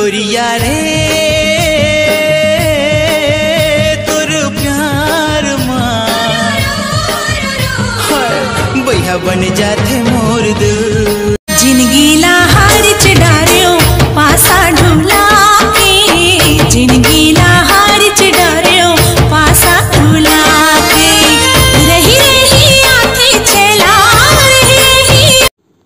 गोरिया रे तोर प्यार माँ बैया बन जाते मोर दिल। जिंदगी ला हार चढ़ारियो पासा ढूला के, जिंदगी ला हार चढ़ारियो पासा ढूला के, रही रही आंखें चला रही।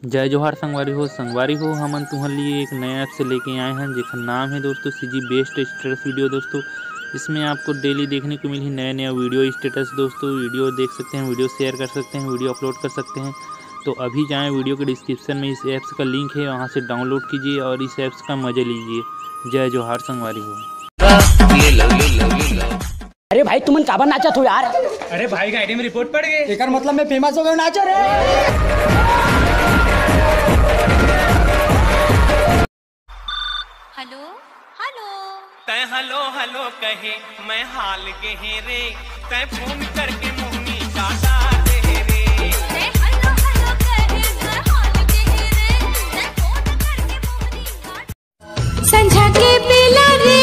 जय जोहार संगवारी हो हमन तुहर लिए एक नया ऐप से लेके आए हैं जिसका नाम है दोस्तों सीजी बेस्ट स्टेटस वीडियो। दोस्तों इसमें आपको डेली देखने को मिली नया वीडियो स्टेटस। दोस्तों वीडियो देख सकते हैं, वीडियो शेयर कर सकते हैं, वीडियो अपलोड कर सकते हैं। तो अभी जाएं, वीडियो के डिस्क्रिप्शन में इस ऐप्स का लिंक है, वहां से डाउनलोड कीजिए और इस ऐप्स का मजा लीजिए। जय जोहार संगवारी हो। अरे भाई तुमन काबर नाचत हो यार? अरे भाई का आईडी में रिपोर्ट पड़ गई। एकर मतलब मैं फेमस हो गया नाचो रे। हेलो हेलो तय हलो हलो कहे मैं हाल गहे रे, तय फोन करके मुहनी काटा दे रे। मैं हेलो हेलो कहे मैं हाल गहे रे, मैं फोन करके मोहनी काट। संझा के बेला रे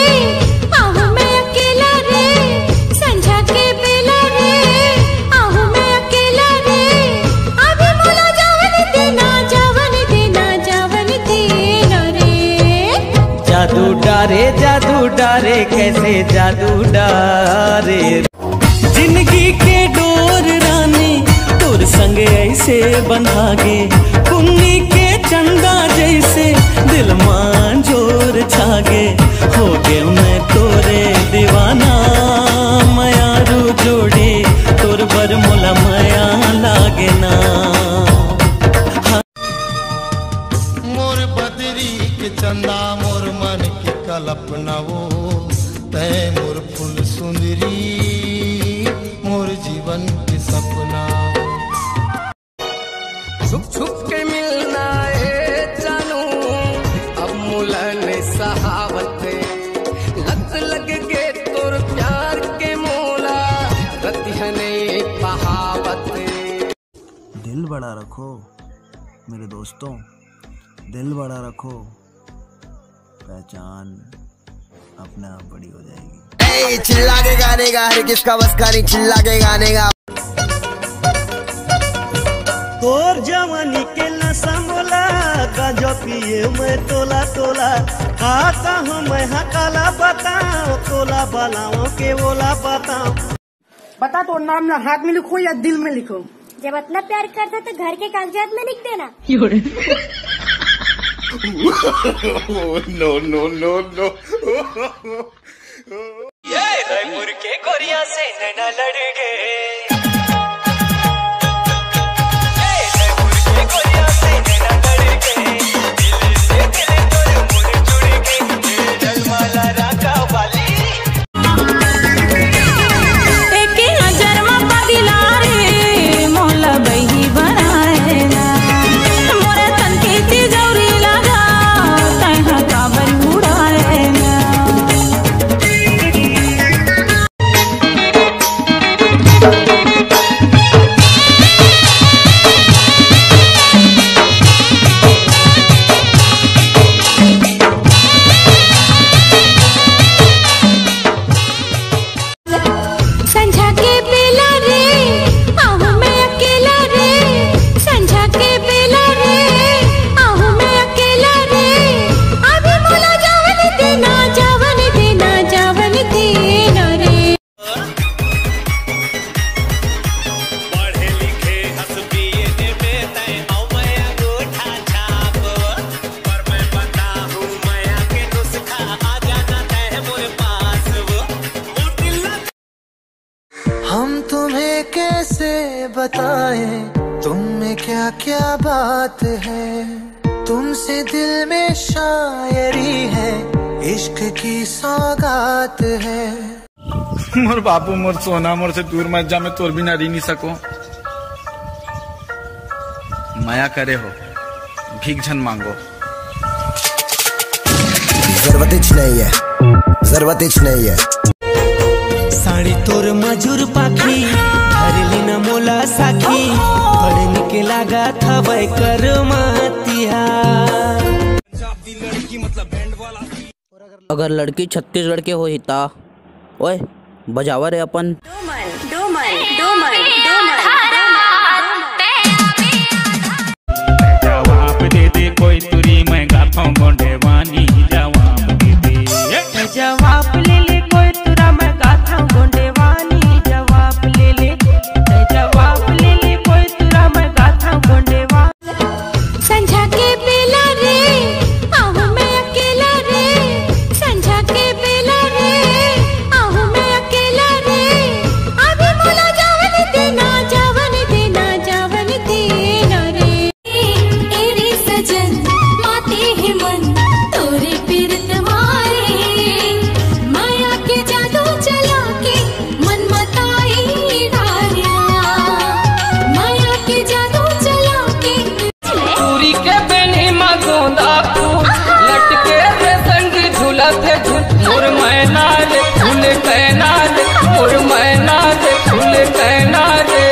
आहू मैं अकेला रे, संझा के बेला रे आहू मैं अकेला रे। अभी मोला जावन देना जावन देना जावन देना रे। जादू डारे कैसे जादू डारे। जिंदगी के डोर रानी तोर संग ऐसे बंधागे, कुन्नी के चंदा जैसे दिल मान जोर छागे। हो गए मैं तोरे दीवाना मयारू जोड़ी, तोर बर मोला मया लागे ना। मोर बदरी के चंदा मोर मन की कल्पना वो, तय मोर फूल सुंदरी मोर जीवन के सपना। छुप छुप के मिलना है जानू अब मुलन सहावत, लत लग के तोर प्यार के मोला रतिहने पहावत। दिल बड़ा रखो मेरे दोस्तों, दिल बड़ा रखो, पहचान अपने आप बड़ी हो जाएगी। चिल्ला के गाने का हर किसका बस का नहीं, चिल्ला के गाने का। तोर जवानी के नशा मोला गांजा पिए मैं तोला तोला। आता हूँ मैं हकाला बताओ, तोला बलाओ के बोला बताओ। बता तो नाम ना हाथ में लिखो या दिल में लिखो? जब इतना प्यार करता तो घर के कागजात में लिख देना। No no no no. Raipur के कोरिया से नैना लड़ गए। रायपुर के कोरिया से नैना लड़ गए, दिल से दिल तोरे मुड़ जुड़ गए। जलमाला राका वाली एके हजार मा पगिला रे मोला बही बनाए ना। मोरे तन के तिजौरी लगा तैहा काबर उड़ाए ना। संझा के बेला रे आहू मैं अकेला रे, संझा के बेला रे आहू मैं अकेला रे। अभी मोला जावन देना जावन देना जावन देना रे। पढ़े लिखे हंस पिए में तय औ मया गोठा छाप, पर मैं बता हूँ मया के नुस्खा आ जाना तय मोरे पास वो मोटिला। हम तुम्हें कैसे बताएं तुम में क्या क्या बात है, तुमसे दिल में शायरी है, इश्क की सौगात है। मोर बापू मोर सोना मोर से दूर मत जा, मैं तोर बिना रह नहीं सको। माया करे हो भीख झन मांगो। जरूरत नहीं है, जरूरत नहीं है। साड़ी तोर मजूर पाखी हरली न मोला साखी, बड़े निके लागा था वै कर मातिया। अगर लड़की छत्तीसगढ़ के हो हिता ओए बजावा रे अपन जवाब दे दे कोई तुरी मैं गाता हूँ गोंडेवानी जवाब दे दे जवाब ले ले कोई तुरा मैं गाथा हूँ गोंडेवानी जवाब ले ले जवाब ले ले कोई तुरा मैं गाथा हूँ गोंडेवानी संझा के बेला रे आहू मैं अकेला रे संझा के बेला रे आहू मैं अकेला रे अभी मोला जावन देना रे एरे सजन माते है मन तोरे पीरत मारे माया के जादू चला के मन मताई डारिया माया के जादू चला के चूरी के बेनी माँ गोंदा फूल लटके रे संग झूला थे झूल मोर मैना रे झूल कहना रे मोर मैना रे झूल कहना रे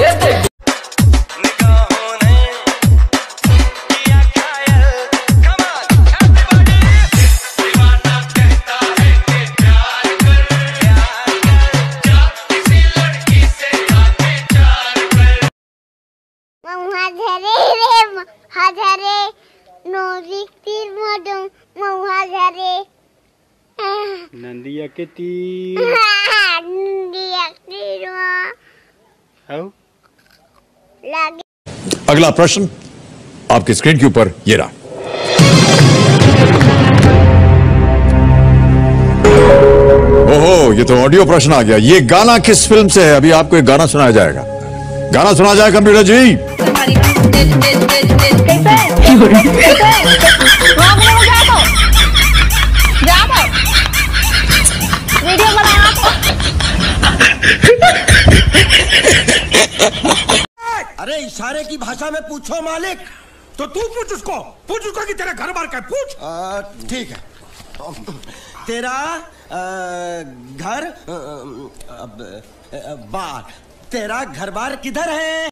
ये देख হাজারে নদীর মদম মহাজারে नंदिया के ती अगला प्रश्न आपकी स्क्रीन के ऊपर ये रहा। ओहो ये तो ऑडियो प्रश्न आ गया। ये गाना किस फिल्म से है? अभी आपको एक गाना सुनाया जाएगा। गाना सुना जाए कंप्यूटर जी। अरे इशारे की भाषा में पूछो मालिक। तो तू पूछ उसको कि तेरा घर बार क्या पूछ। ठीक है। तेरा घर बार तेरा घर बार किधर है?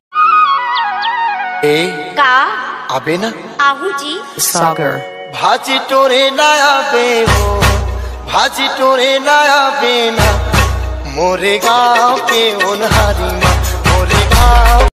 का अबे ना आहू जी सागर भाजी टोरे नया बेवो भाजी टोरे नया बेना मोरे गाँव के उन्हारी माँ मोरे गाँव।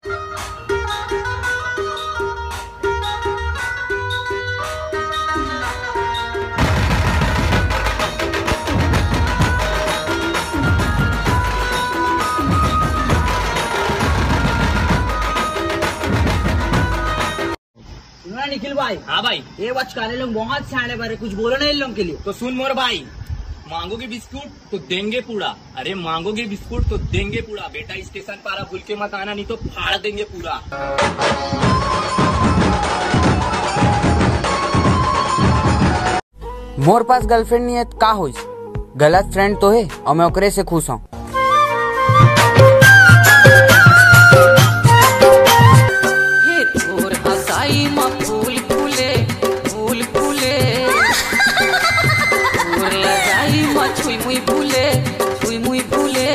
निखिल भाई। हाँ भाई। ये बचकाने लोग बहुत सियाने बारे कुछ बोलो ना इन लोगों के लिए। तो सुन मोर भाई, मांगोगे बिस्कुट तो देंगे पूरा। अरे मांगोगे बिस्कुट तो देंगे पूरा। बेटा स्टेशन पर भूल के मत आना, नहीं तो फाड़ देंगे पूरा। मोर पास गर्लफ्रेंड नहीं है का हो? गलत फ्रेंड तो है और मैं ओकरे से खुश हूँ। फूल फूले फूल फूले फूल लगाई छुई मुई फूले छुई मुई फूले